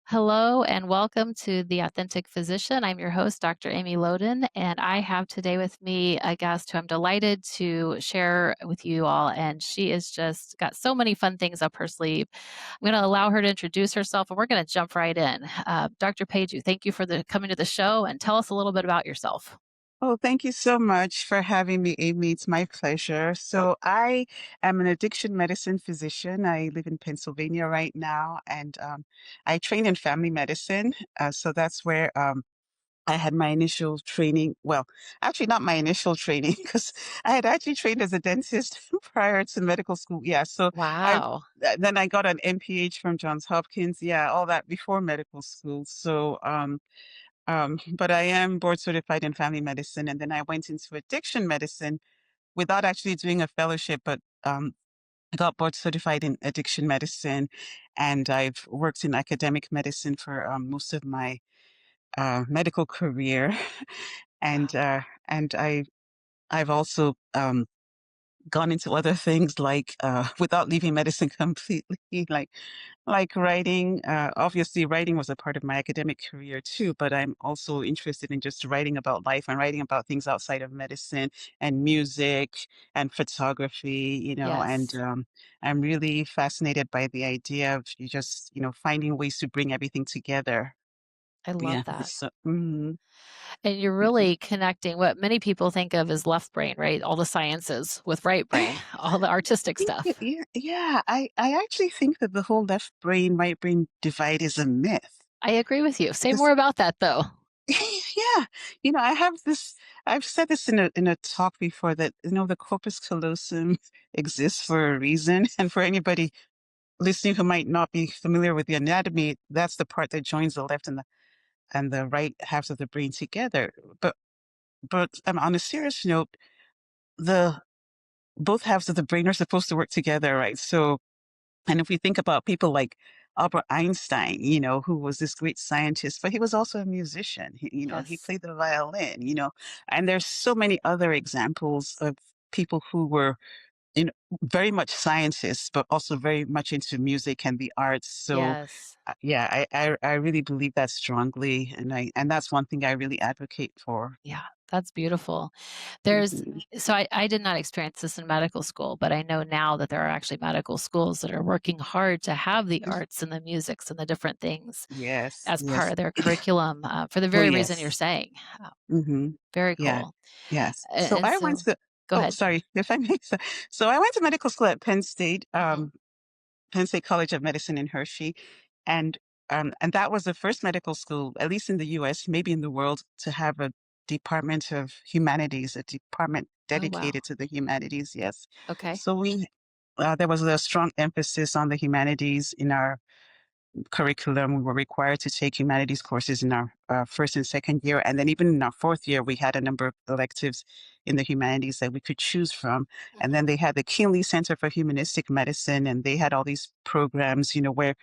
Hello and welcome to The Authentic Physician. I'm your host, Dr. Amy Loden, and I have today with me a guest who I'm delighted to share with you all. And she is just got so many fun things up her sleeve. I'm going to allow her to introduce herself, and we're going to jump right in. Dr. Page, thank you for coming to the show, and tell us a little bit about yourself. Oh, thank you so much for having me, Amy. It's my pleasure. So, I am an addiction medicine physician. I live in Pennsylvania right now, and I trained in family medicine. So that's where I had my initial training. Well, actually, not my initial training, because I had actually trained as a dentist prior to medical school. Yeah. So I Wow. then I got an MPH from Johns Hopkins. Yeah, all that before medical school. So, but I am board certified in family medicine, and then I went into addiction medicine without actually doing a fellowship, but I got board certified in addiction medicine, and I've worked in academic medicine for most of my medical career, and Wow. uh, and I've also gone into other things like without leaving medicine completely, like writing. Obviously, writing was a part of my academic career too, but I'm also interested in just writing about life and writing about things outside of medicine and music and photography, and Yes, I'm really fascinated by the idea of you just, finding ways to bring everything together. I love Yeah. that. So, And you're really connecting what many people think of as left brain, right? All the sciences with right brain, all the artistic Yeah, stuff. yeah, yeah. I actually think that the whole left brain, right brain divide is a myth. I agree with you. Say more Because about that, though. yeah, I've said this in a talk before that, the corpus callosum exists for a reason. And for anybody listening who might not be familiar with the anatomy, that's the part that joins the left and the right halves of the brain together. But on a serious note, the both halves of the brain are supposed to work together, right? So, and if we think about people like Albert Einstein, who was this great scientist, but he was also a musician. He Yes. played the violin, and there's so many other examples of people who were, you know, very much scientists, but also very much into music and the arts. So, Yes. yeah, I really believe that strongly, and that's one thing I really advocate for. Yeah, that's beautiful. There's Mhm. so I did not experience this in medical school, but I know now that there are actually medical schools that are working hard to have the arts and the musics and the different things Yes, as part yes. of their curriculum, for the Oh, very reason you're yes. saying. Uh, Hmm. Very Yeah. cool. Yes. A So and I went so to, Go oh, ahead. sorry, if I may. So I went to medical school at Penn State, Mhm. Penn State College of Medicine in Hershey. And, and that was the first medical school, at least in the US, maybe in the world, to have a Department of Humanities, a department Oh, wow. dedicated to the humanities. Yes. Okay. So there was a strong emphasis on the humanities in our curriculum. We were required to take humanities courses in our first and second year. And then even in our fourth year, we had a number of electives in the humanities that we could choose from. And then Mhm. they had the Kinley Center for Humanistic Medicine, and they had all these programs, where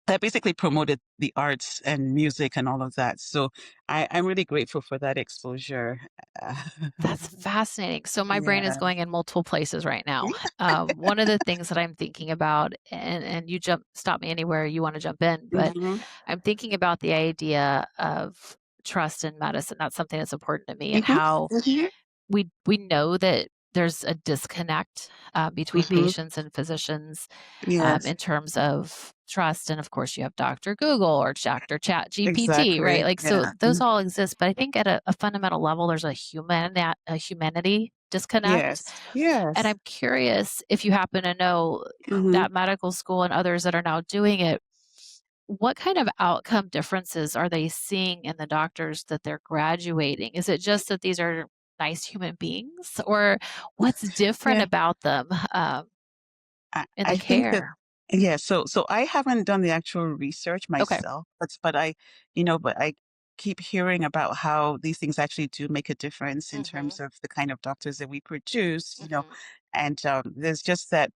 that basically promoted the arts and music and all of that. So I'm really grateful for that exposure. Uh, That's fascinating. So my brain is yeah. going in multiple places right now. One of the things that I'm thinking about, and you stop me anywhere you want to jump in, but Hmm. I'm thinking about the idea of trust in medicine. That's something that's important to me, and Hmm. how Hmm. we know that there's a disconnect between Hmm. patients and physicians Yes, in terms of trust. And of course, you have Dr. Google or Dr. Chat GPT, right? exactly. Like, so Yeah. those all exist. But I think at a fundamental level, there's a humanity disconnect. Yes. And Yes. I'm curious if you happen to know Hmm. that medical school and others that are now doing it, what kind of outcome differences are they seeing in the doctors that they're graduating? Is it just that these are nice human beings, or what's different Yeah. about them in the I think that, care? yeah, so I haven't done the actual research Okay. myself, but I keep hearing about how these things actually do make a difference in Hmm. terms of the kind of doctors that we produce, Hmm. and there's just that,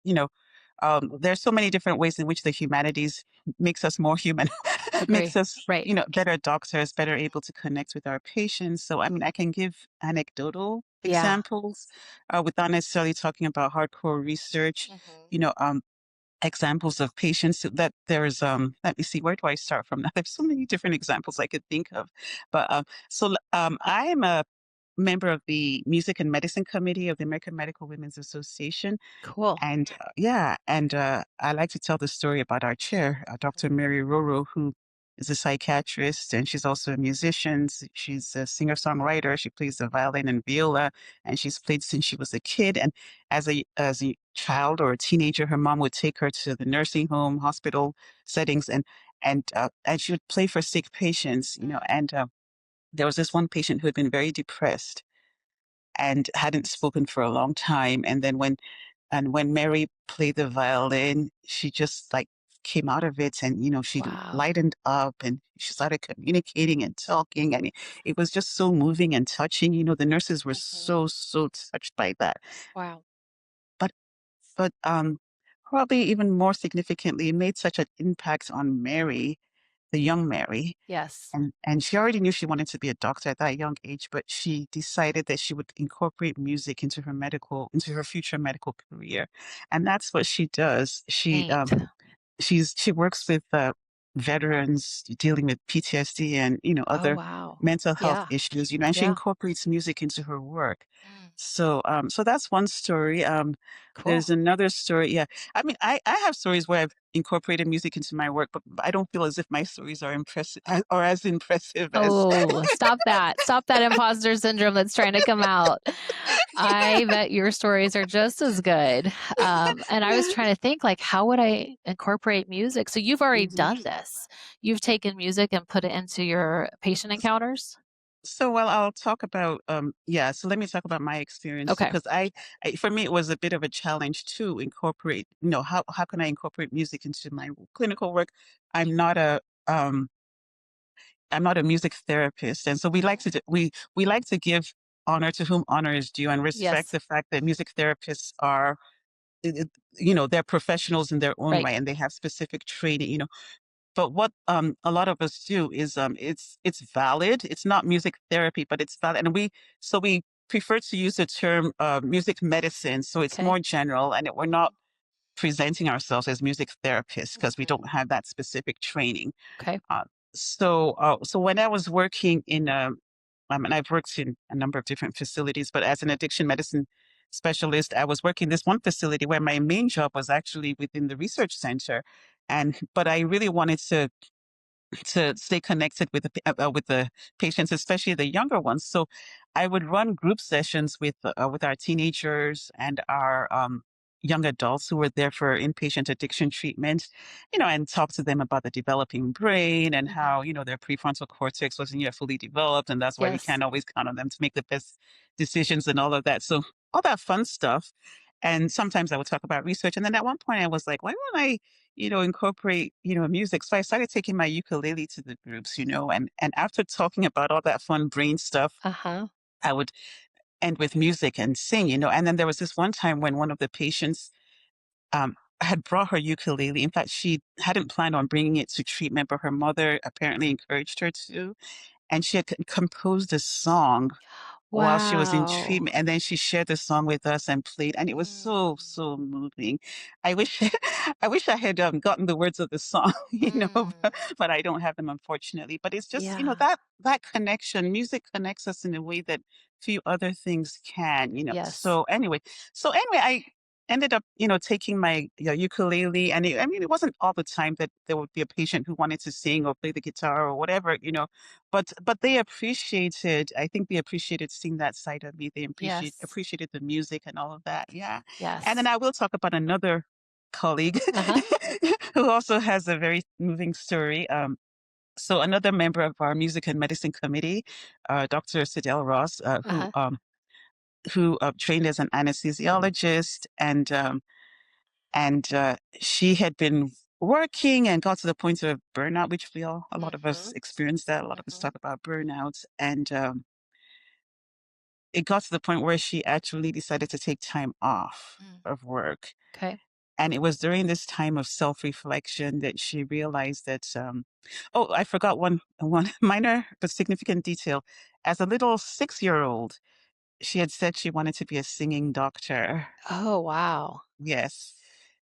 there's so many different ways in which the humanities makes us more human, makes Agree. us, Right. better doctors, better able to connect with our patients. So, I mean, I can give anecdotal Yeah. examples without necessarily talking about hardcore research. Hmm. You know, examples of patients that there's let me see, where do I start from now? There's so many different examples I could think of. But I am a member of the Music and Medicine Committee of the American Medical Women's Association. Cool. And I like to tell the story about our chair, Dr. Mary Roro, who is a psychiatrist, and she's also a musician. She's a singer-songwriter. She plays the violin and viola, and she's played since she was a kid. And as a child or a teenager, her mom would take her to the nursing home, hospital settings, and she would play for sick patients, you know. Mm. And there was this one patient who had been very depressed and hadn't spoken for a long time. And when Mary played the violin, she just like came out of it and, she Wow. lightened up and she started communicating and talking. And it was just so moving and touching. The nurses were Mhm. so, so touched by that. Wow. But, but probably even more significantly, it made such an impact on Mary, the young Mary. Yes. And she already knew she wanted to be a doctor at that young age, but she decided that she would incorporate music into her future medical career. And that's what she does. Neat. She works with veterans dealing with PTSD and Oh, other wow. mental health Yeah. issues. And she Yeah. incorporates music into her work. Mm. So that's one story. There's Cool. another story. Yeah, I mean, I have stories where I've incorporated music into my work, but I don't feel as if my stories are impressive or as impressive as. Oh, stop that. Stop that imposter syndrome that's trying to come out. I bet your stories are just as good. And I was trying to think, like, how would I incorporate music? So you've already Mhm. done this. You've taken music and put it into your patient encounters? So, well, I'll talk about yeah. So let me talk about my experience too, Okay. because for me it was a bit of a challenge to incorporate. How can I incorporate music into my clinical work? I'm not a um I'm not a music therapist, and so Mhm. we like to give honor to whom honor is due and respect Yes. the fact that music therapists are, they're professionals in their own Right. right, and they have specific training. But what a lot of us do is it's valid. It's not music therapy, but it's valid, and we prefer to use the term music medicine, so it's Okay. more general, and we're not presenting ourselves as music therapists because we Mhm. don't have that specific training. Okay. Uh, so when I was working and I've worked in a number of different facilities, but as an addiction medicine specialist, I was working this one facility where my main job was actually within the research center, but I really wanted to stay connected with the patients, especially the younger ones. So I would run group sessions with our teenagers and our young adults who were there for inpatient addiction treatment, and talk to them about the developing brain and Mhm. how their prefrontal cortex wasn't yet fully developed, and that's why we Yes. can't always count on them to make the best decisions and all of that. So all that fun stuff. And sometimes I would talk about research. And then at one point I was like, why don't I incorporate, music. So I started taking my ukulele to the groups, and after talking about all that fun brain stuff, Uh-huh. I would end with music and sing, and then there was this one time when one of the patients had brought her ukulele. In fact, she hadn't planned on bringing it to treatment, but her mother apparently encouraged her to. And she had composed a song while she was in Wow. treatment, and then she shared the song with us and played, and it was so, Mm. so moving. I wish I wish I had, gotten the words of the song, Mm. but I don't have them, unfortunately. But it's just, Yeah. that connection. Music connects us in a way that few other things can. Yes. So anyway, I ended up, taking my ukulele, and I mean, it wasn't all the time that there would be a patient who wanted to sing or play the guitar or whatever. But they appreciated, I think they appreciated seeing that side of me. They Yes. appreciated the music and all of that. Yeah. And then Yes. I will talk about another colleague Uh-huh. who also has a very moving story. So another member of our music and medicine committee, Dr. Cedella Ross, Uh-huh. who trained as an anesthesiologist, and she had been working and got to the point of burnout, which a lot of us Mhm. experience that. A lot of us Mhm. talk about burnout. And it got to the point where she actually decided to take time off Mm. of work. Okay. And it was during this time of self-reflection that she realized that, oh, I forgot one minor but significant detail. As a little 6-year-old, she had said she wanted to be a singing doctor. Oh, wow. Yes.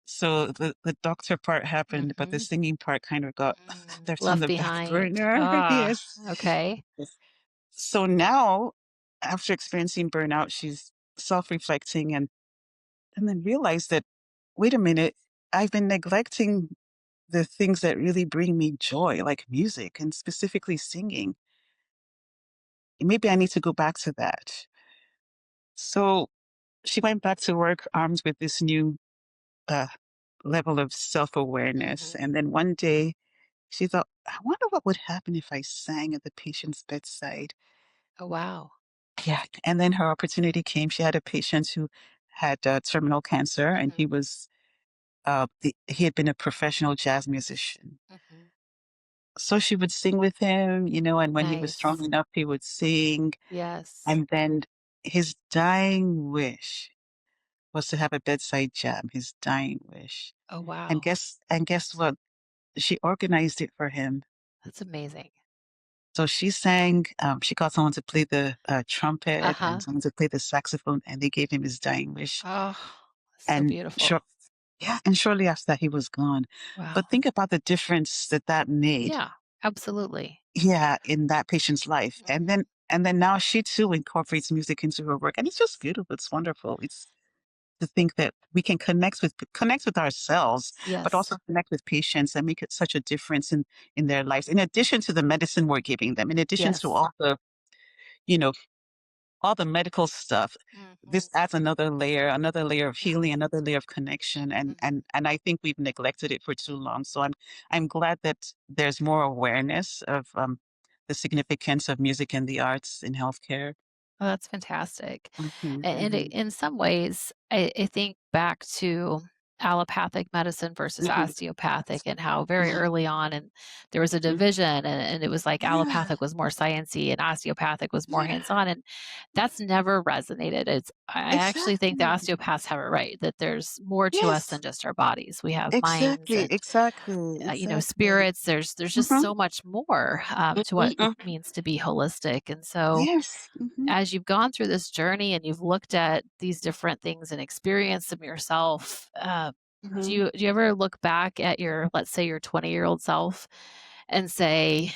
So the doctor part happened, but the Mhm. singing part kind of got left on Left the back behind. burner. Ah, Yes. okay. Yes. So now, after experiencing burnout, she's self-reflecting and then realized that, wait a minute, I've been neglecting the things that really bring me joy, like music and specifically singing. Maybe I need to go back to that. So she went back to work armed with this new uh, level of self-awareness. Mhm. And then one day she thought, I wonder what would happen if I sang at the patient's bedside. Oh, wow. Yeah. And then her opportunity came. She had a patient who had terminal cancer, and Mhm. he had been a professional jazz musician. Mhm. So she would sing with him, and when he was strong Nice. enough, he would sing. Yes. And then his dying wish was to have a bedside jam, his dying wish. Oh, And wow. guess what? She organized it for him. That's amazing. So she sang, she got someone to play the trumpet and Uh-huh. someone to play the saxophone, and they gave him his dying wish. Oh, so And beautiful. sure, yeah, and shortly after that, he was gone. Wow. But think about the difference that that made, Yeah, absolutely. yeah, in that patient's life. And Mhm. then now she too incorporates music into her work, and it's just beautiful. It's wonderful. It's to think that we can connect with ourselves, but Yes. also connect with patients and make it such a difference in their lives. In addition to the medicine we're giving them, in addition to Yes. you know, all the medical stuff, this Mhm. adds another layer of Yeah. healing, another layer of connection, and Mhm. and and I think we've neglected it for too long. So I'm glad that there's more awareness of the significance of music and the arts in healthcare. Oh, that's fantastic. Hmm. And Hmm. in some ways, I think back to allopathic medicine versus Hmm. osteopathic and how very Hmm. early on and there was a Hmm. division and it was like Yeah, allopathic was more sciencey and osteopathic was more yeah, hands-on and that's never resonated. I actually think the exactly. osteopaths have it right that there's more to us than Yes, just our bodies. We have minds exactly, and exactly, exactly. spirits. There's just Hmm. so much more to what it Hmm. means to be holistic. And so Yes. Hmm. as you've gone through this journey and you've looked at these different things and experienced them yourself, Hmm. do you ever look back at your, let's say, your 20-year-old self and say,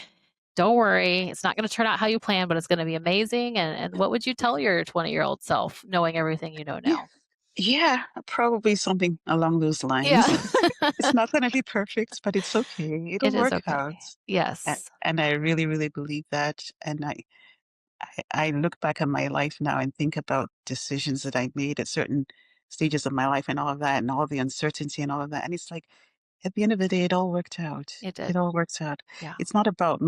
"Don't worry, it's not going to turn out how you plan, but it's going to be amazing"? And what would you tell your 20-year-old self, knowing everything you know Yeah. now? Yeah, probably something along those Yeah, lines. It's not gonna be perfect, but it's okay. It'll it is work okay. out. Yes, And I really, really believe that. And I look back at my life now and think about decisions that I made at certain stages of my life and all of that and all the uncertainty and all of that. And it's like, at the end of the day, it all worked out. it It did. all worked out. Yeah. It's not about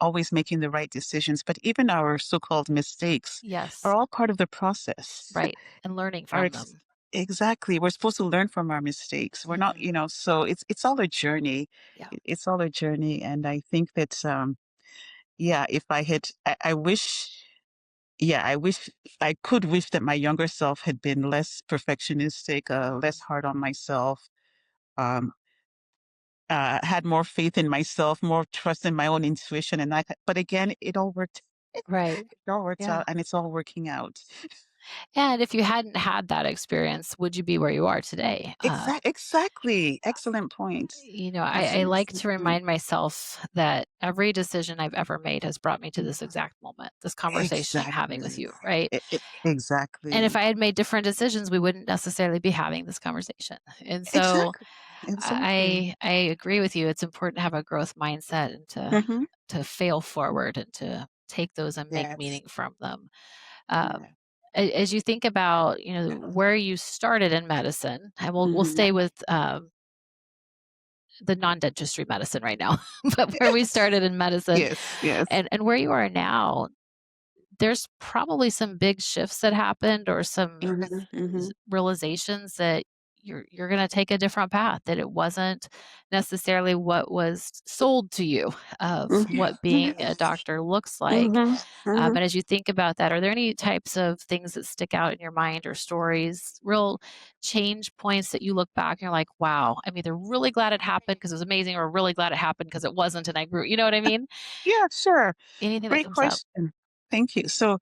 always making the right decisions, but even our so-called mistakes are Yes. all part of the process. Right. And learning Our from ex them. Exactly, we're supposed to learn from our mistakes. We're not, Mhm. so it's all a journey. Yeah. It's all a journey, and I think that, yeah, if I wish yeah, I could wish that my younger self had been less perfectionistic, less Mhm. hard on myself, um, had more faith in myself, more trust in my own intuition, but again, it all worked Right. it all worked Yeah. out, and it's all working out. And if you hadn't had that experience, would you be where you are today? Exactly. Excellent point. I Excellent, like excellent to point. remind myself that every decision I've ever made has brought me to this Mhm. exact moment, this conversation I'm having with Exactly. you, right? And if Exactly. I had made different decisions, we wouldn't necessarily be having this conversation. And so Exactly. Exactly. I agree with you. It's important to have a growth mindset and Mhm. to fail forward and to take those and make Yes. meaning from them. Um, Yeah. as you think about, where you started in medicine, and we'll Mhm. stay with the non-dentistry medicine right now, but where we started in medicine Yes, yes. and where you are now, there's probably some big shifts that happened or some Mhm, mhm, realizations that you're going to take a different path that it wasn't necessarily what was sold to you of mhm, what being a doctor looks like. mhm, mhm. And as you think about that, are there any types of things that stick out in your mind or stories, real change points that you look back and you're like, wow, I'm either really glad it happened because it was amazing or really glad it happened because it wasn't and I grew, you know what I mean? Yeah, sure. Anything that Great comes up. question. Thank you. So,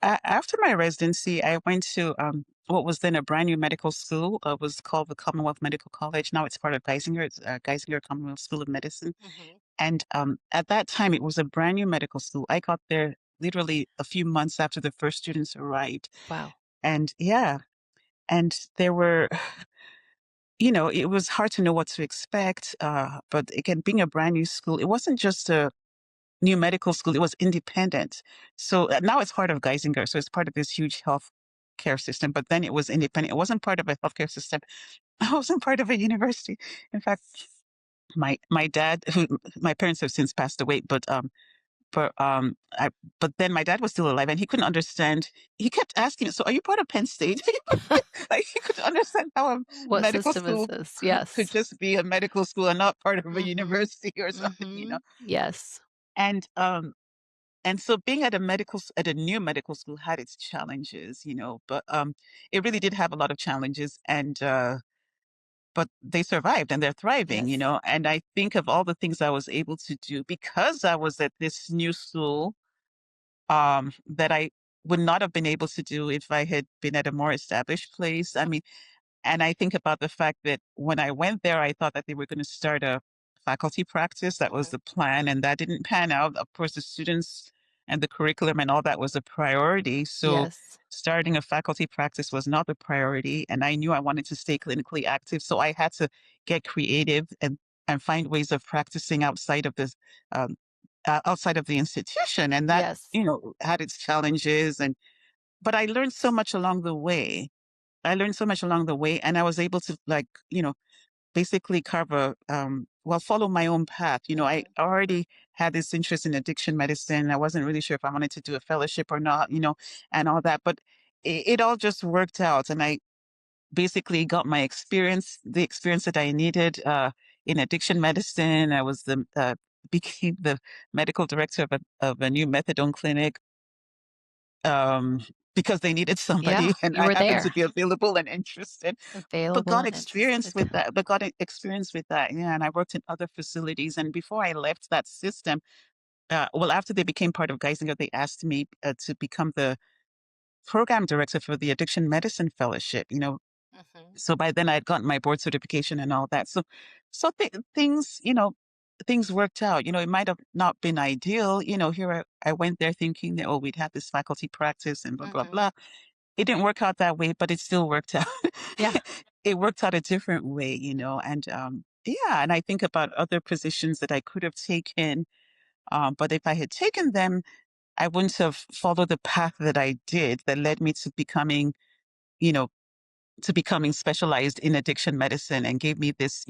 after my residency, I went to what was then a brand new medical school. Was called the Commonwealth Medical College. Now it's part of Geisinger. It's Geisinger Commonwealth School of Medicine. Hmm. And at that time, it was a brand new medical school. I got there literally a few months after the first students arrived. Wow. And yeah, and there were, it was hard to know what to expect. But again, being a brand new school, it wasn't just a new medical school, it was independent. So now it's part of Geisinger. So it's part of this huge health care system. But then it was independent. It wasn't part of a healthcare system. I wasn't part of a university. In fact, my dad, who my parents have since passed away, but then my dad was still alive and he couldn't understand. He kept asking me, "So are you part of Penn State?" Like he couldn't understand how a What medical system is school this? could Yes. just be a medical school and not part of a Hmm. university or something. Hmm. Yes. And so being at at a new medical school had its challenges, but it really did have a lot of challenges, and but they survived and they're thriving, Yes. and I think of all the things I was able to do because I was at this new school, that I would not have been able to do if I had been at a more established place. I mean, and I think about the fact that when I went there, I thought that they were going to start a faculty practice. That was Hmm. the plan, and that didn't pan out. Of course, the students and the curriculum and all that was a priority. So Yes. starting a faculty practice was not the priority. And I knew I wanted to stay clinically active. So I had to get creative and find ways of practicing um, outside of the institution. And that, Yes. had its challenges. But I learned so much along the way. And I was able to basically follow my own path. I Hmm. already had this interest in addiction medicine. I wasn't really sure if I wanted to do a fellowship or not, and all that, but it all just worked out. And I basically got the experience that I needed, in addiction medicine. I was became the medical director of a new methadone clinic, um, because they needed Yeah. somebody and You I were happened to there, be available and interested. But available got and experience interested. with that. But got experience with that. Yeah. And I worked in other facilities. And before I left that system, after they became part of Geisinger, they asked me to become the program director for the Addiction Medicine Fellowship. Hmm. So by then I had gotten my board certification and all that. Things worked out. It might have not been ideal. Here I went there thinking that, oh, we'd have this faculty practice and blah, blah, Hmm. blah. It didn't work out that way, but it still worked out. Yeah. It worked out a different way, and yeah, and I think about other positions that I could have taken, but if I had taken them, I wouldn't have followed the path that I did that led me you know, to becoming specialized in addiction medicine and gave me this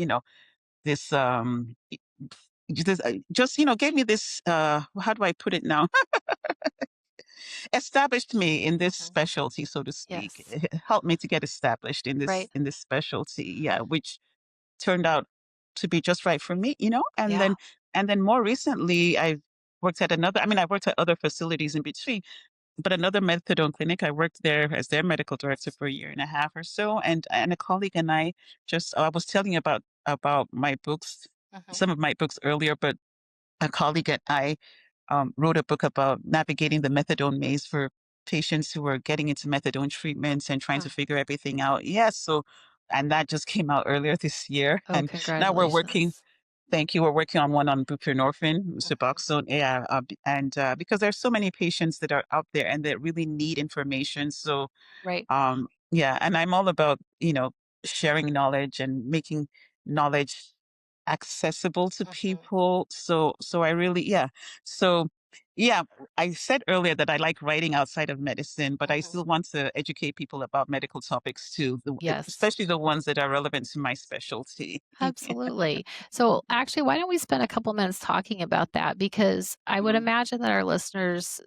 just gave me this how do I put it now? Established me in this Hmm. specialty, so to speak. Yes. Helped me to get established in this Right. in this specialty, yeah, which turned out to be just right for me. And Yeah. then more recently, I've worked at other facilities in between, but another methadone clinic, I worked there as their medical director for a year and a half or so, and a colleague and I was telling you about my books, Hmm. some of my books earlier, but a colleague and I wrote a book about navigating the methadone maze for patients who are getting into methadone treatments and trying to Oh, figure everything out. Yes, and that just came out earlier this year. oh, And now we're working. congratulations. Thank you. We're working on one on buprenorphine, Hmm. Suboxone, yeah, and because there's so many patients that are out there and that really need information. So Right. yeah, and I'm all about, sharing knowledge and making knowledge accessible to Hmm. people. So I really, yeah. So yeah, I said earlier that I like writing outside of medicine, but I Hmm. still want to educate people about medical topics too, Yes. especially the ones that are relevant to my specialty. Absolutely. So, actually, why don't we spend a couple minutes talking about that? Because I would imagine that our listeners,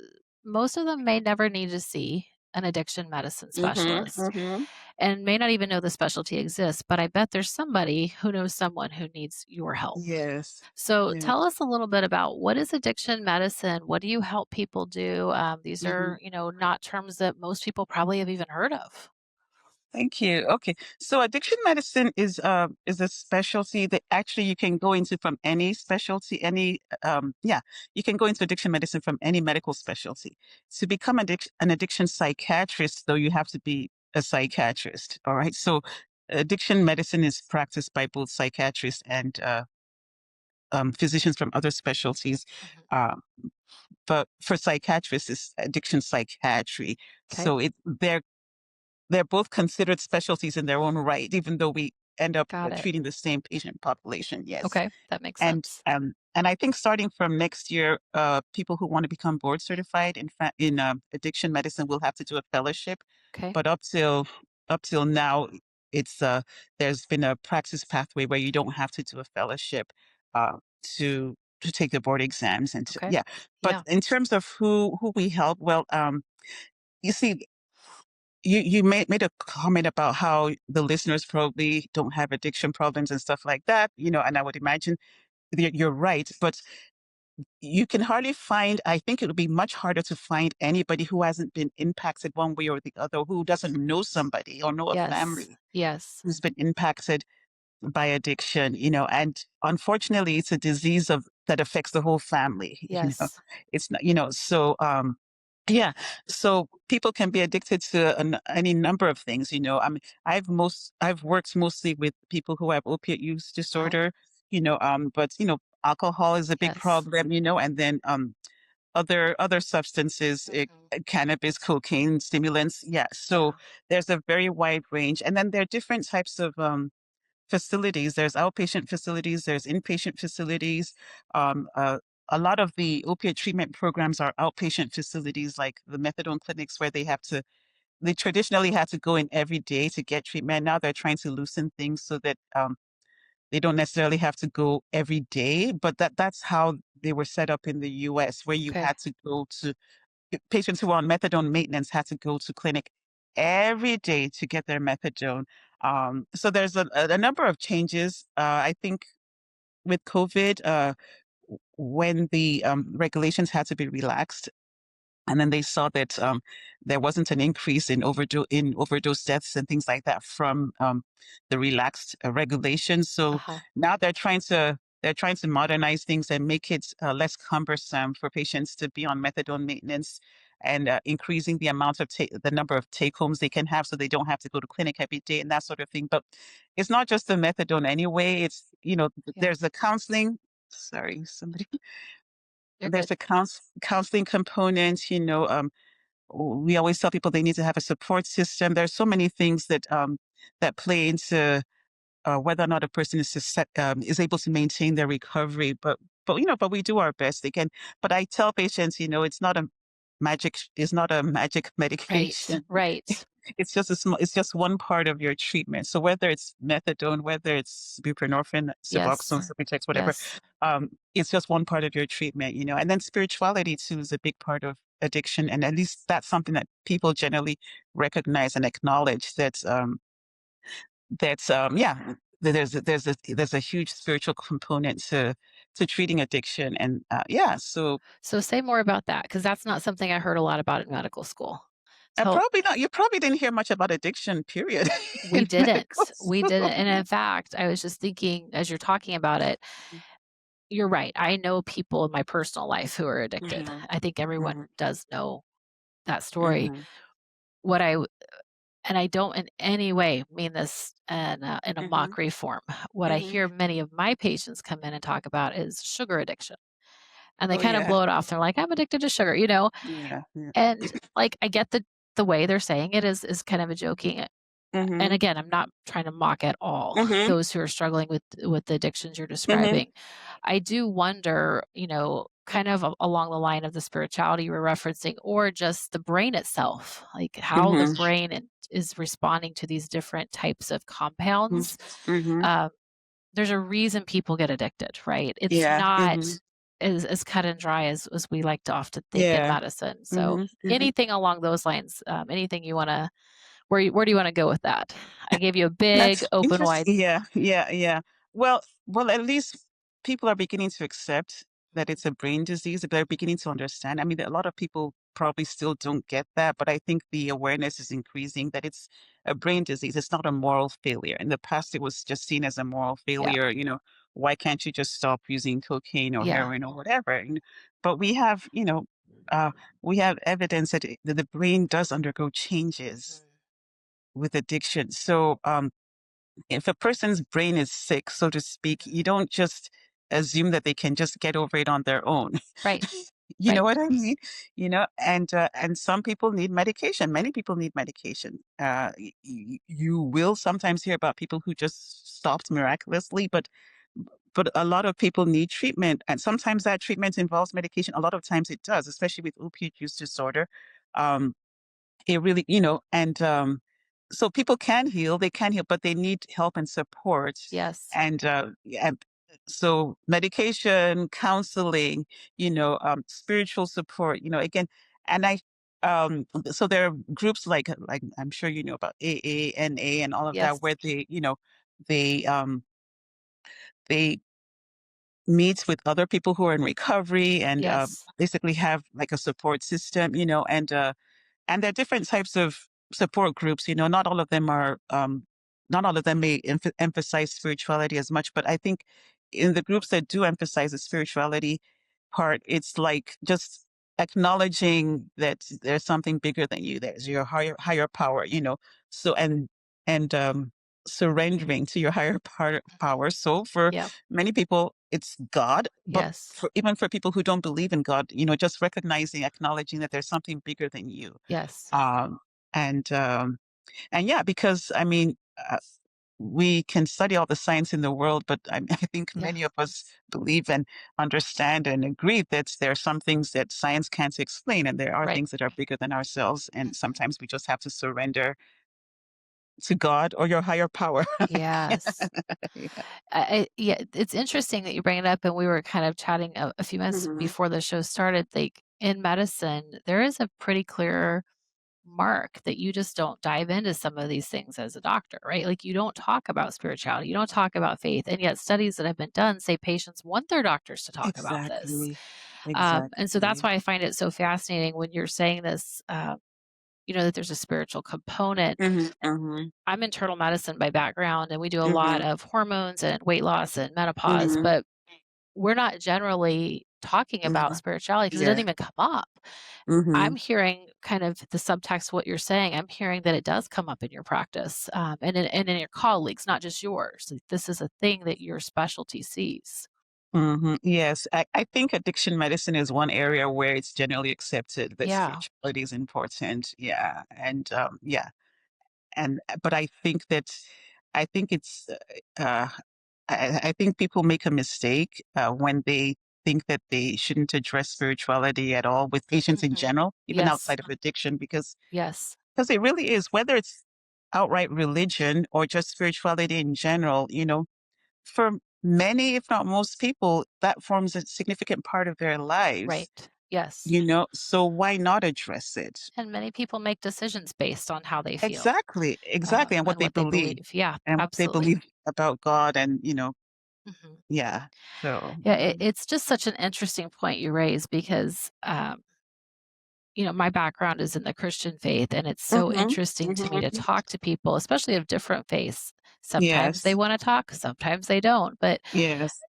most of them may never need to see an addiction medicine Mm-hmm, specialist mm-hmm. and may not even know the specialty exists, but I bet there's somebody who knows someone who needs your help. Yes. So, Yeah. tell us a little bit about what is addiction medicine? What do you help people do? These Mm-hmm. are, not terms that most people probably have even heard of. Thank you. Okay. So addiction medicine is a specialty that actually you can go into from any specialty, you can go into addiction medicine from any medical specialty. To become an addiction psychiatrist, though, you have to be a psychiatrist. All right. So addiction medicine is practiced by both psychiatrists and physicians from other specialties. Mhm. Uh, but for psychiatrists, it's addiction psychiatry. Okay. So they're both considered specialties in their own right, even though we end up Got it. treating the same patient population. Yes. Okay. That makes And sense. and I think starting from next year, people who want to become board certified in addiction medicine will have to do a fellowship. Okay. But up till now, it's there's been a practice pathway where you don't have to do a fellowship uh, to take the board exams Okay. yeah. But Yeah. in terms of who we help, well, you see, you made a comment about how the listeners probably don't have addiction problems and stuff like that, and I would imagine you're right, but you can hardly find, I think it would be much harder to find anybody who hasn't been impacted one way or the other, who doesn't know somebody or know a Yes. family Yes. who's been impacted by addiction, and unfortunately it's a disease that affects the whole family, Yes. it's not, so, yeah, so people can be addicted to any number of things, I mean, I've worked mostly with people who have opiate use Uh-huh. disorder, but, alcohol is a big Yes. problem, and then, other substances, Mhm. cannabis, cocaine, stimulants. Yeah. So Yeah. there's a very wide range. And then there are different types of, facilities. There's outpatient facilities, there's inpatient facilities. Um, uh, a lot of the opiate treatment programs are outpatient facilities, like the methadone clinics, where they traditionally had to go in every day to get treatment. Now they're trying to loosen things so that they don't necessarily have to go every day, but that's how they were set up in the US, where you Okay. had to go to patients who were on methadone maintenance had to go to clinic every day to get their methadone. So there's a number of changes. I think with COVID, when the regulations had to be relaxed, and then they saw that there wasn't an increase in overdose deaths and things like that from the relaxed regulations. So Uh-huh. now they're trying to modernize things and make it less cumbersome for patients to be on methadone maintenance, and increasing the number of take homes they can have, so they don't have to go to clinic every day and that sort of thing. But it's not just the methadone anyway. It's, Yeah. there's a counseling. Sorry, somebody. You're good. There's a counseling component. We always tell people they need to have a support system. There's so many things that play into whether or not a person is able to maintain their recovery. But we do our best again. But I tell patients, it's not a magic Right. medication. Right. It's just one part of your treatment. So whether it's methadone, whether it's buprenorphine, Yes. Suboxone, Subutex, whatever, Yes. it's just one part of your treatment. And then spirituality too is a big part of addiction, and at least that's something that people generally recognize and acknowledge, yeah, there's a huge spiritual component to treating addiction, and yeah, so So say more about that, because that's not something I heard a lot about in medical school. Tell probably not. You probably didn't hear much about addiction, period, We in medical didn't. We didn't. school. And in fact, I was just thinking as you're talking about it, you're right. I know people in my personal life who are addicted. Mhm, I think everyone mhm, does know that story. mhm, What I and I don't in any way mean this in a mhm, mockery form. What I mhm. hear many of my patients come in and talk about is sugar addiction. And they Oh kind of yeah, blow it off. They're like, I'm addicted to sugar. yeah, yeah. And like I get the way they're saying it is kind of a joking. And Mhm, again, I'm not trying to mock at all mhm, those who are struggling with the addictions you're mhm, describing. I do wonder, kind of along the line of the spirituality you were referencing, or just the brain itself, like how the mhm, brain is responding to these different types of mhm, compounds. mhm. Um, there's a reason people get addicted, right? It's Yeah, not mhm, as cut and dry as we like to often think in yeah, medicine. So mhm, mhm. anything along those lines, anything you want to where do you wanna go with that? I gave you a big That's open wide. interesting. Yeah, yeah, yeah. Well, at least people are beginning to accept that Mhm. it's a brain disease. They're beginning to understand. I mean, a lot of people probably still don't get that, but I think the awareness is increasing that it's a brain disease. It's not a moral failure. In the past, it was just seen as a moral Yeah, failure. Why can't you just stop using cocaine or yeah. heroin or whatever? But uh, we have evidence that the brain does undergo changes. Mhm. with addiction. So if a person's brain is sick, so to speak, you don't just assume that they can just get over it on their own. Right. You know Right. what I mean? And some people need medication. Many people need medication. You will sometimes hear about people who just stopped miraculously, but a lot of people need treatment, and sometimes that treatment involves medication. A lot of times it does, especially with opiate use disorder. Um, it really, and so people can heal, they can heal, but they need help and support. Yes. And so medication, counseling, spiritual support, again, and so there are groups like I'm sure you know about AA, NA, and all of that, Yes. where they they meet with other people who are in recovery and Yes. basically have like a support system, and there are different types of support groups. Not all of them are, not all of them may emphasize spirituality as much, but I think in the groups that do emphasize the spirituality part, it's like just acknowledging that there's something bigger than you. There's your higher power, so and surrendering to your higher power. So for Yeah. many people, it's God, but Yes. even for people who don't believe in God, just recognizing, acknowledging that there's something bigger than you. Yes. Um, and and yeah, because I mean, we can study all the science in the world, but I think Yeah. many of us believe and understand and agree that there are some things that science can't explain, and there are Right. things that are bigger than ourselves. And sometimes we just have to surrender to God or your higher power. Yes. Yeah. Yeah, it's interesting that you bring it up, and we were kind of chatting a few minutes Hmm. before the show started. Like in medicine, there is a pretty clear mark that you just don't dive into some of these things as a doctor, right? Like you don't talk about spirituality, you don't talk about faith, and yet studies that have been done say patients want their doctors to talk about this. Exactly. And so that's Exactly. why I find it so fascinating when you're saying this. That there's a spiritual component. Hmm. Hmm. I'm internal medicine by background, and we do a lot Hmm. of hormones and weight loss and menopause, Hmm. but we're not generally talking about Hmm. spirituality because it doesn't Yeah. even come up. I'm Hmm. hearing kind of the subtext what you're saying. I'm hearing that it does come up in your practice, and in your colleagues, not just yours. Like, this is a thing that your specialty sees. Hmm. Yes, I think addiction medicine is one area where it's generally accepted that Yeah. spirituality is important. Yeah, and yeah, and but I think it's I think people make a mistake when they think that they shouldn't address spirituality at all with patients in Mhm. general, even Yes. outside of addiction, Yes. because it really is, whether it's outright religion or just spirituality in general, for many, if not most people, that forms a significant part of their lives, Right. Yes. so why not address it? And many people make decisions based on how they feel, Exactly, exactly, and what and they what they believe, believe. Yeah, absolutely. about God, and Mhm. yeah. So, Yeah, it's just such an interesting point you raise because, my background is in the Christian faith, and it's so mhm, interesting to me to mhm. talk to people, especially of different faiths. Sometimes they Yes, want to talk, sometimes they don't. But yes,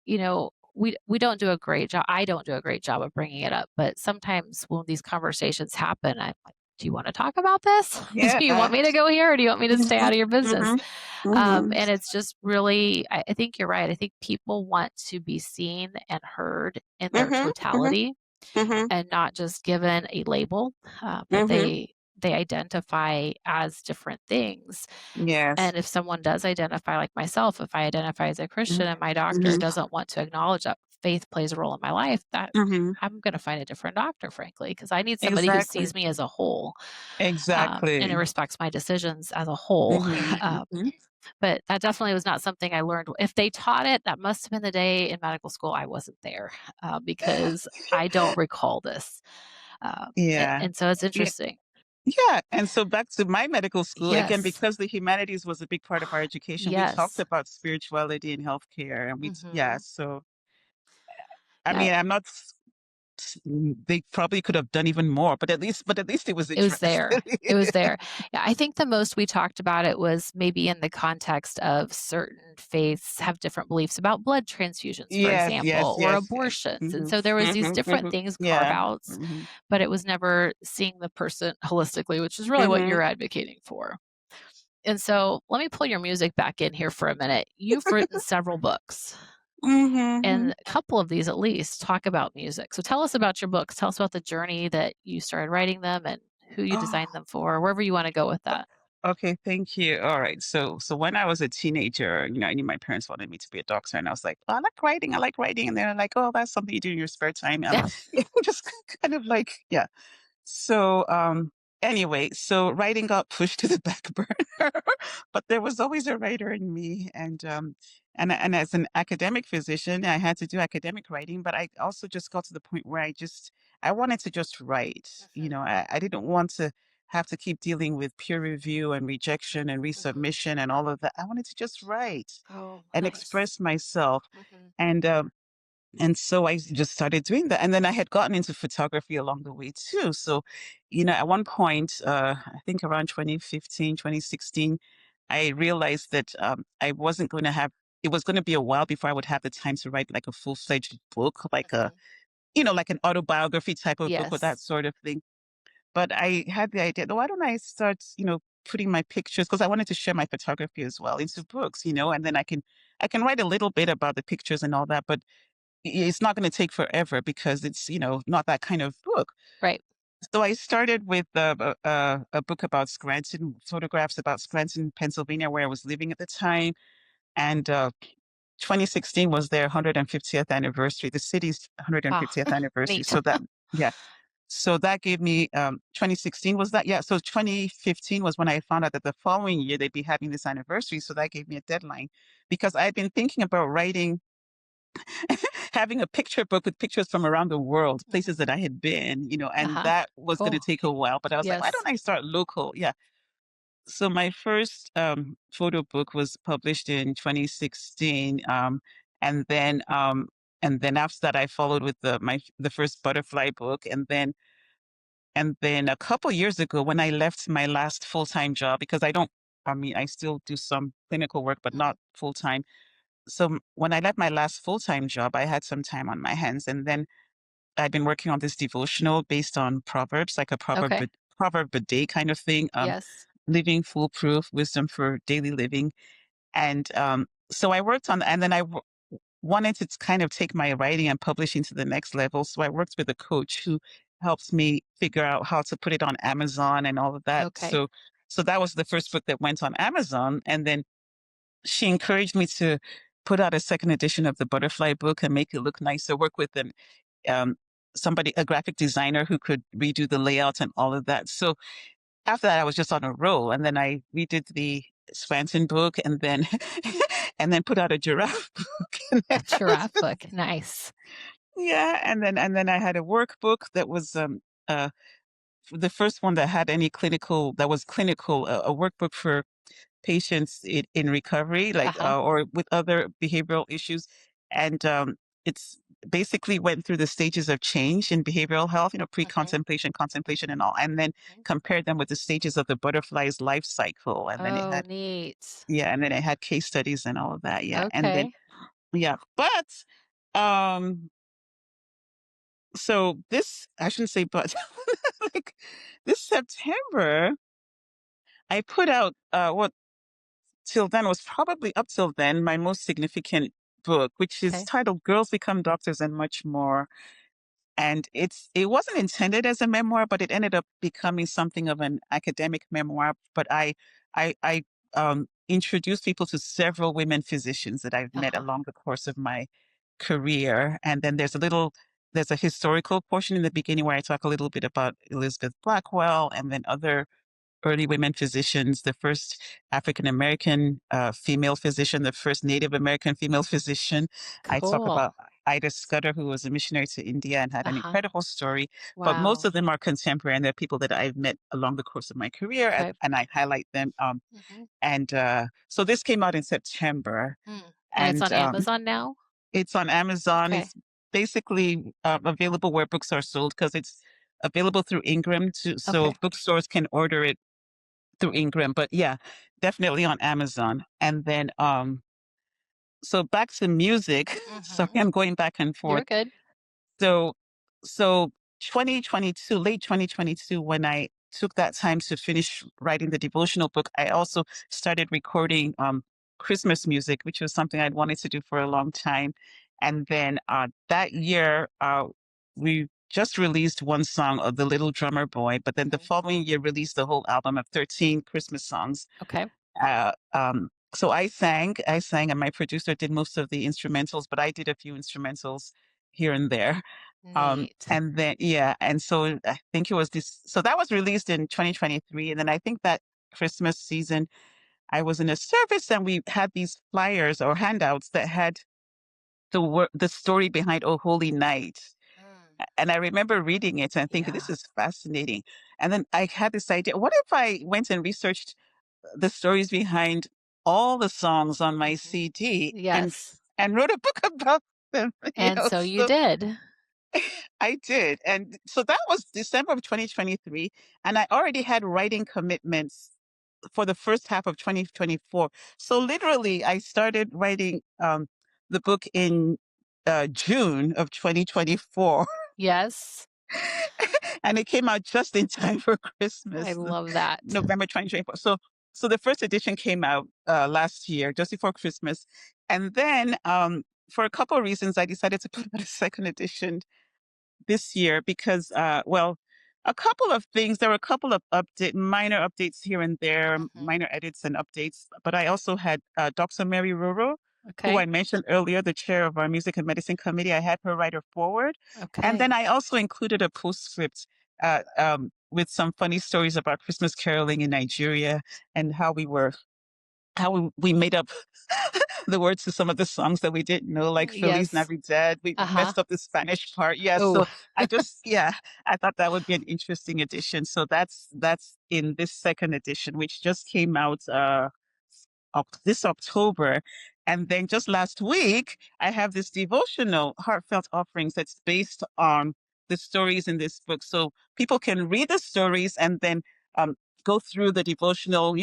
we don't do a great job. I don't do a great job of bringing it up. But sometimes when these conversations happen, I'm like, "Do you want to talk about this? yeah, Do you want me to go here, or do you want me to stay mhm, out of your business?" mhm, mhm, And it's just really, I think you're right. I think people want to be seen and heard in their mhm, mhm, totality mhm, and not just given a label that mhm. they identify as different things. Yes. And if someone does identify like myself, if I identify as a Christian Mhm, and my doctor mhm, doesn't want to acknowledge that faith plays a role in my life, that mhm. I'm going to find a different doctor, frankly, because I need somebody who Exactly, sees me as a whole, and it exactly. respects my decisions as a whole. Mhm, um, mhm. but that definitely was not something I learned. If they taught it, that must have been the day in medical school I wasn't there, because I don't recall this. Yeah. And so it's Yeah. interesting. Yeah, and so back to my medical school, again, Yes. because the humanities was a big part of our education, we talked Yes. about spirituality in healthcare, and yeah, Mhm. so I Yeah, mean, I'm not they probably could have done even more, but at least it was it was addressed. there. It was there. Yeah, I think the most we talked about it was maybe in the context of certain faiths have different beliefs about blood transfusions, for Yes, yes, example, or yes, yes. abortions. And Mhm, so there was these mhm, different mhm. things, carve Yeah. outs, Mhm, but it was never seeing the person holistically, which is really what mhm. you're advocating for. And so let me pull your music back in here for a minute. You've written several books, Hmm. and a couple of these at least talk about music. So tell us about your books. Tell us about the journey that you started writing them and who you designed Oh, them for, wherever you want to go with that. okay. Thank you. All right. So when I was a teenager, I knew my parents wanted me to be a doctor, and I was like, "Oh, I like writing. I like writing." And they're like, "Oh, that's something you do in your spare time." Just kind of like, yeah. So, anyway, so writing got pushed to the back burner, but there was always a writer in me. And as an academic physician, I had to do academic writing, but I also just got to the point where I wanted to just write. Mhm, I didn't want to have to keep dealing with peer review and rejection and mhm. resubmission and all of that. I wanted to just write Oh, and nice. express myself. Mhm, And, so I just started doing that. And then I had gotten into photography along the way too. So, at one point, I think around 2015, 2016, I realized that I wasn't going to have, it was going to be a while before I would have the time to write like a full-fledged book, mhm. like an autobiography type of book or that Yes. sort of thing. But I had the idea, why don't I start, putting my pictures, because I wanted to share my photography as well into books, and then I can write a little bit about the pictures and all that, but it's not going to take forever because it's, not that kind of book. Right. So I started with a book about Scranton, photographs about Scranton, Pennsylvania, where I was living at the time. And 2016 was their 150th anniversary, the city's Ah, 150th anniversary. neat. So yeah. So that gave me, 2016 was that? Yeah. So 2015 was when I found out that the following year they'd be having this anniversary. So that gave me a deadline because I had been thinking about writing having a picture book with pictures from around the world, places Mhm. that I had been, and Uh-huh. that was going to Cool. take a while. But I was like, why Yes. don't I start local? Yeah. So my first photo book was published in 2016, and then after that, I followed with the first butterfly book, and then a couple years ago, when I left my last full time job, because I mean, I still do some clinical work, but Mhm. not full time. So when I left my last full time job, I had some time on my hands, and then I've been working on this devotional based on Proverbs, like a Okay. proverb a day kind of thing. Yes. Living foolproof wisdom for daily living. And so I worked on, and then wanted to kind of take my writing and publishing to the next level. So I worked with a coach who helps me figure out how to put it on Amazon and all of that. Okay. So that was the first book that went on Amazon, and then she encouraged me to put out a second edition of the butterfly book and make it look nicer. Work with um, a graphic designer who could redo the layout and all of that. So after that, I was just on a roll, and then I redid the Swanson book, and then and then put out a giraffe book. And then A giraffe book. Nice. yeah, and then I had a workbook that was uh the first one that had any clinical that was clinical, a workbook for patients in recovery, like Uh-huh. or with other behavioral issues, and it's basically went through the stages of change in behavioral health, Mhm. pre-contemplation, contemplation, and all, and then Mhm. compared them with the stages of the butterfly's life cycle, and then it Oh, had neat. yeah, and then it had case studies and all of that, yeah, and then Okay. yeah, but um, so this I shouldn't say but like this September I put out what till then was probably up till then my most significant book, which is Okay. titled Girls Become Doctors and Much More. And it wasn't intended as a memoir, but it ended up becoming something of an academic memoir. But I introduced people to several women physicians that I've met Uh-huh. along the course of my career. And then there's a historical portion in the beginning where I talk a little bit about Elizabeth Blackwell and then other early women physicians, the first African American female physician, the first Native American female physician. I talk Cool. about Ida Scudder, who was a missionary to India and had an Uh-huh. incredible story. But most Wow. of them are contemporary, and they're people that I've met along the course of my career, and, Okay. and I highlight them. Mhm. And So this came out in September, Mm. And it's and on Amazon now? it's on Amazon. Okay. It's basically available where books are sold because it's available through Ingram, too, so Okay. bookstores can order it through Ingram, but yeah, definitely on Amazon. And then, so back to music. Sorry, Mhm. I'm going back and You're forth. good. So, so 2022, late 2022, when I took that time to finish writing the devotional book, I also started recording Christmas music, which was something I'd wanted to do for a long time. And then that year, we just released one song of The Little Drummer Boy, but then the Mhm. following year released the whole album of 13 Christmas songs. Okay. So I sang, and my producer did most of the instrumentals, but I did a few instrumentals here and there. Neat. And then, yeah, and so I think it was this, so that was released in 2023. And then I think that Christmas season, I was in a service and we had these flyers or handouts that had the story behind Oh Holy Night. Mm. And I remember reading it and thinking, this Yeah. is fascinating. And then I had this idea, what if I went and researched the stories behind all the songs on my Mhm. CD Yes. and wrote a book about them, And so you so did. I did. And so that was December of 2023. And I already had writing commitments for the first half of 2024. So literally, I started writing the book in June of 2024. Yes. And it came out just in time for I Christmas, love that. November 2024. So the first edition came out last year, just before Christmas. And then for a couple of reasons, I decided to put out a second edition this year because, well, a couple of things. There were a couple of minor updates here and there, Mhm. minor edits and updates. But I also had Dr. Mary Roro, who Okay. I mentioned earlier, the chair of our music and medicine committee. I had her write a forward, and Okay. then I also included a postscript with some funny stories about Christmas caroling in Nigeria and how we made up the words to some of the songs that we didn't know, like Feliz Yes. Navidad. We Uh-huh. messed up the Spanish part. Yeah. So Oh, yeah, I thought that would be an interesting addition. So that's in this second edition, which just came out this October. And then just last week, I have this devotional, Heartfelt Offerings, that's based on the stories in this book. So people can read the stories and then um, go through the devotional,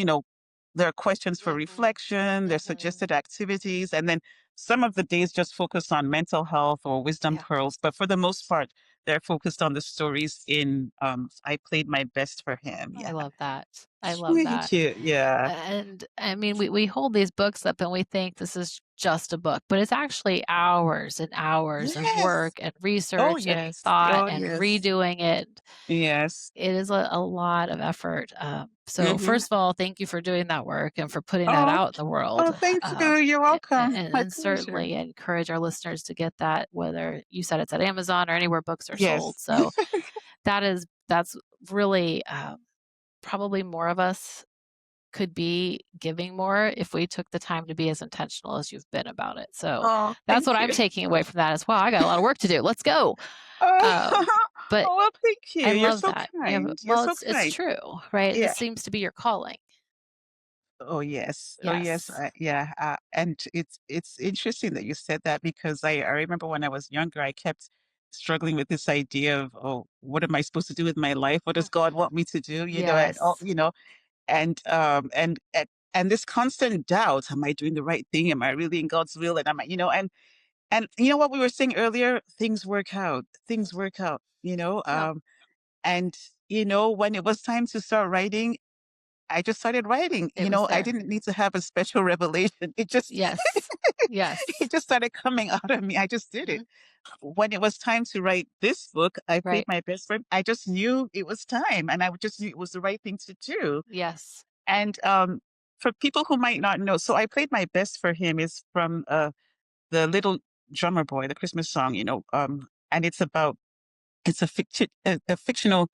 there are questions for Mhm. reflection, there's Mhm. suggested activities, and then some of the days just focus on mental health or wisdom Yeah. pearls. But for the most part, they're focused on the stories in I Played My Best for Him. I Yeah. love that. I love that. Thank you. Yeah. And I mean, we hold these books up and we think this is just a book, but it's actually hours and hours of Yes. work and Oh, research and yes. thought Oh, and yes. redoing it. Yes. It is a lot of effort. So Hmm. first of all, thank you for doing that work and for putting that Oh, out in the world. oh, thank you. You're A- welcome. and, My and pleasure. certainly encourage our listeners to get that, whether you said it's at Amazon or anywhere books are sold. Yes. So that's really probably more of us could be giving more if we took the time to be as intentional as you've been about it. So Oh, that's what thank I'm you. taking away from that as well. I got a lot of work to do. Let's go. Oh, Um, but oh, well, thank you. I You're love so that. Yeah, kind. You're well, so it's kind. true, right? Yeah. This seems to be your calling. Oh yes. Oh yes. Yes. Yeah. And it's interesting that you said that because I remember when I was younger, I kept struggling with this idea of, oh, what am I supposed to do with my life? What does God Mhm. want me to do? Yes. And this constant doubt: Am I doing the right thing? Am I really in God's will? And am I, and you know what we were saying earlier? Things work out. Things Mhm. work out. Yeah, And when it was time to start writing, I just started writing. it was I there. didn't need to have a special revelation. It just Yes. it Yes. just started coming out of me. I just did it. Mhm. When it was time to write this book, I played Right. my best friend. I just knew it was time, and I just knew it was the right thing to do. Yes. And for people who might not know, so I played my best for him is from the Little Drummer Boy, the Christmas song. And it's a fictional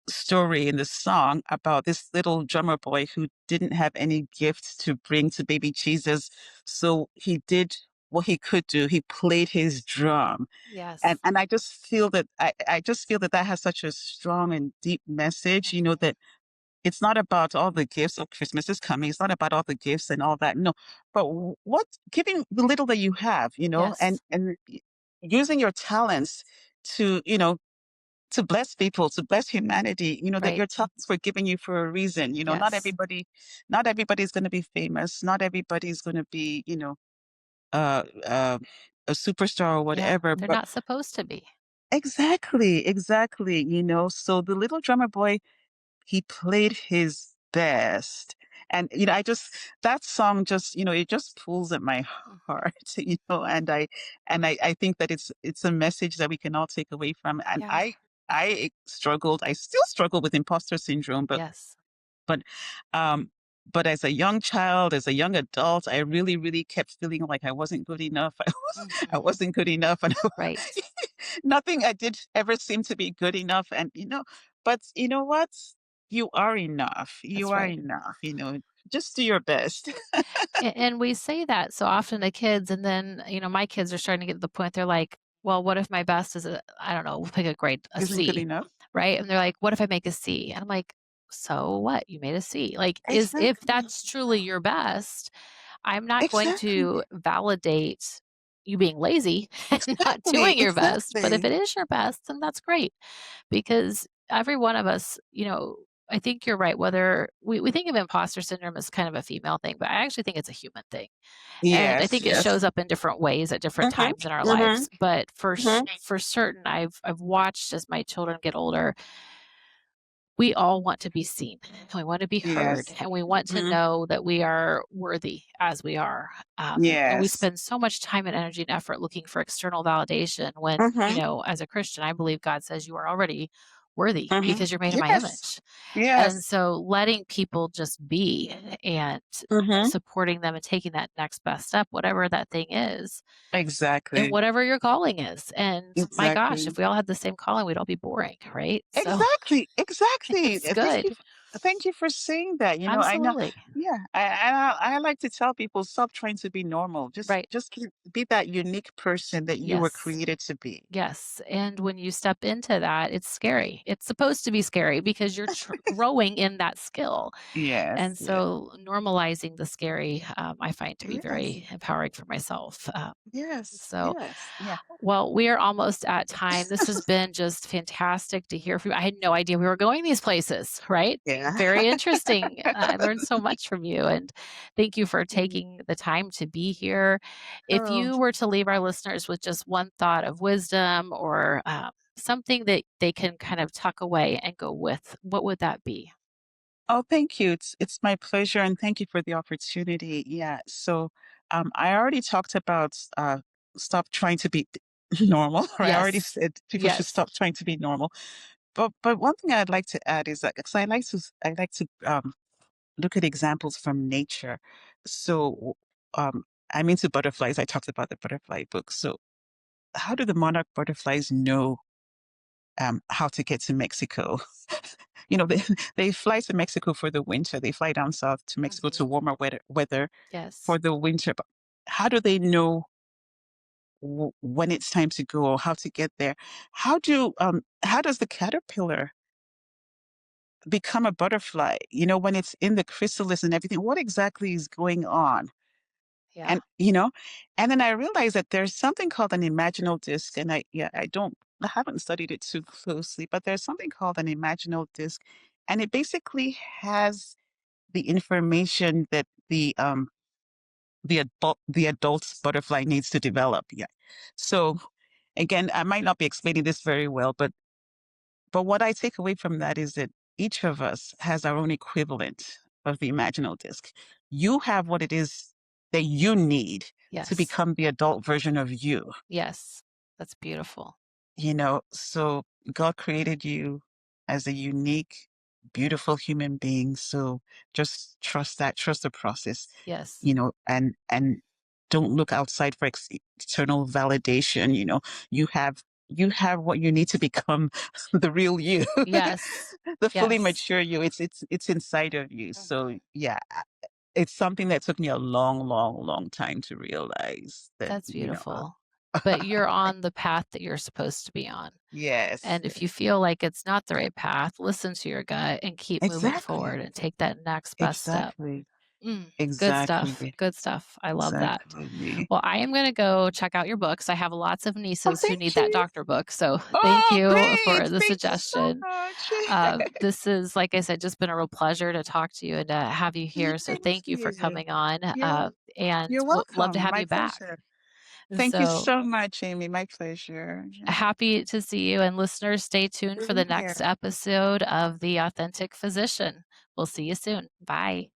story in the song about this little drummer boy who didn't have any gifts to bring to baby Jesus. So he did what he could do. He played his drum. And Yes. and I just feel that that has such a strong and deep message, Mhm. that it's not about all the gifts of Christmas is coming. It's not about all the gifts and all that. No, but what giving the little that you have, Yes. and using your talents to, to bless people, to bless humanity, that Right. your talents were given you for a reason. Yes. Not everybody's going to be famous. Not everybody's going to be, uh, uh, a superstar or Yeah, whatever. they're But not supposed to be. exactly, exactly. So the little drummer boy, he played his best. And, I just, that song just, it just pulls at my Mhm. heart, and I think that it's a message that we can all take away from. And Yeah. I still struggle with imposter syndrome, Yes. but um but as a young child, as a young adult, I really, really kept feeling like I wasn't good enough. I Mhm. wasn't good enough, and Right. nothing I did ever seemed to be good enough. And but you know what? You are enough. You That's are right. enough. Just do your best. And we say that so often to kids, and then, my kids are starting to get to the point they're like, "Well, what if my best is a I don't know, we'll pick a grade, a Isn't good C," enough. right? And they're like, "What if I make a C?" And I'm like, "So what? You made a C." Like, is if Exactly. that's truly your best, I'm not going to Exactly. validate you being lazy and not Exactly. doing your best, but if Exactly. it is your best, then that's great because every one of us, I think you're right. Whether we think of imposter syndrome as kind of a female thing, but I actually think it's a human thing. And I Yes. think it Yes. shows up in different ways at different Mhm. times in our Mhm. lives. But Mhm. for certain, I've watched as my children get older, we all want to be seen, and we want to be heard, Yes. and we want to Mhm. know that we are worthy as we are. And we Yes. spend so much time and energy and effort looking for external validation when, Mhm. as a Christian, I believe God says you are already worthy Mhm. because you're made in my Yes. image. And Yes. so letting people just be and Mhm. supporting them and taking that next best step, whatever that thing is, and Exactly. whatever your calling is. And my gosh, Exactly. if we all had the same calling, we'd all be boring, right? So Exactly. Exactly. it's Thank you. good. Thank you for saying that. I know. Absolutely. Yeah. I like to tell people, stop trying to be normal. Just Right. just be that unique person that you were Yes. created to be. Yes. And when you step into that, it's scary. It's supposed to be scary because you're growing in that skill. Yes. And Yes. so normalizing the scary, I find to be Yes. very empowering for myself. Yes. So, Yes. Yeah. well, we are almost at time. This has been just fantastic to hear from you. I had no idea we were going these places, right? Yeah. Very interesting. I learned so much from you, and thank you for Mm. taking the time to be here. If Oh. you were to leave our listeners with just one thought of wisdom or something that they can kind of tuck away and go with, what would that be? Oh, thank you. It's my pleasure, and thank you for the opportunity. Yeah. So, I already talked about stop trying to be normal. Right? I already Yes. said people should Yes. stop trying to be normal. But one thing I'd like to add is that, because I like to look at examples from nature. So, I'm into butterflies. I talked about the butterfly book. So, how do the monarch butterflies know how to get to Mexico? They they fly to Mexico for the winter. They fly down south to Mexico Mhm. to warmer weather Yes. for the winter. But how do they know when it's time to go or how to get there? How does the caterpillar become a butterfly? When it's in the chrysalis and everything, what exactly is going on? Yeah. And then I realized that there's something called an imaginal disc, and I haven't studied it too closely, but there's something called an imaginal disc, and it basically has the information that the adult butterfly needs to develop. Yeah. So again, I might not be explaining this very well, but what I take away from that is that each of us has our own equivalent of the imaginal disc. You have what it is that you need to Yes. become the adult version of you. Yes. That's beautiful. So God created you as a unique, beautiful human being. So just trust the process, Yes. and don't look outside for external validation. You have what you need to become the real you, Yes. the fully Yes. mature you. It's inside of you. So Mhm. yeah, it's something that took me a long, long, long time to realize that, That's beautiful. But you're on the path that you're supposed to be on. yes, And if you yes. feel like it's not the right path, listen to your gut and keep moving Exactly. forward and take that next best step. Exactly. Good stuff. Exactly. Good stuff. I love that. Exactly. Well, I am going to go check out your books. I have lots of Oh, nieces who need thank that you. doctor book. So thank Oh, you great. for the Thank you so suggestion. much. This is, like I said, just been a real pleasure to talk to you and to have you here. So Thank thank you for you. coming on. You're And you're we'll love to welcome. have My you back. pleasure. Thank you So so much, Amy. My pleasure. Yeah. happy to see you. And listeners, stay tuned for the Same next here. episode of The Authentic Physician. We'll see you soon. Bye.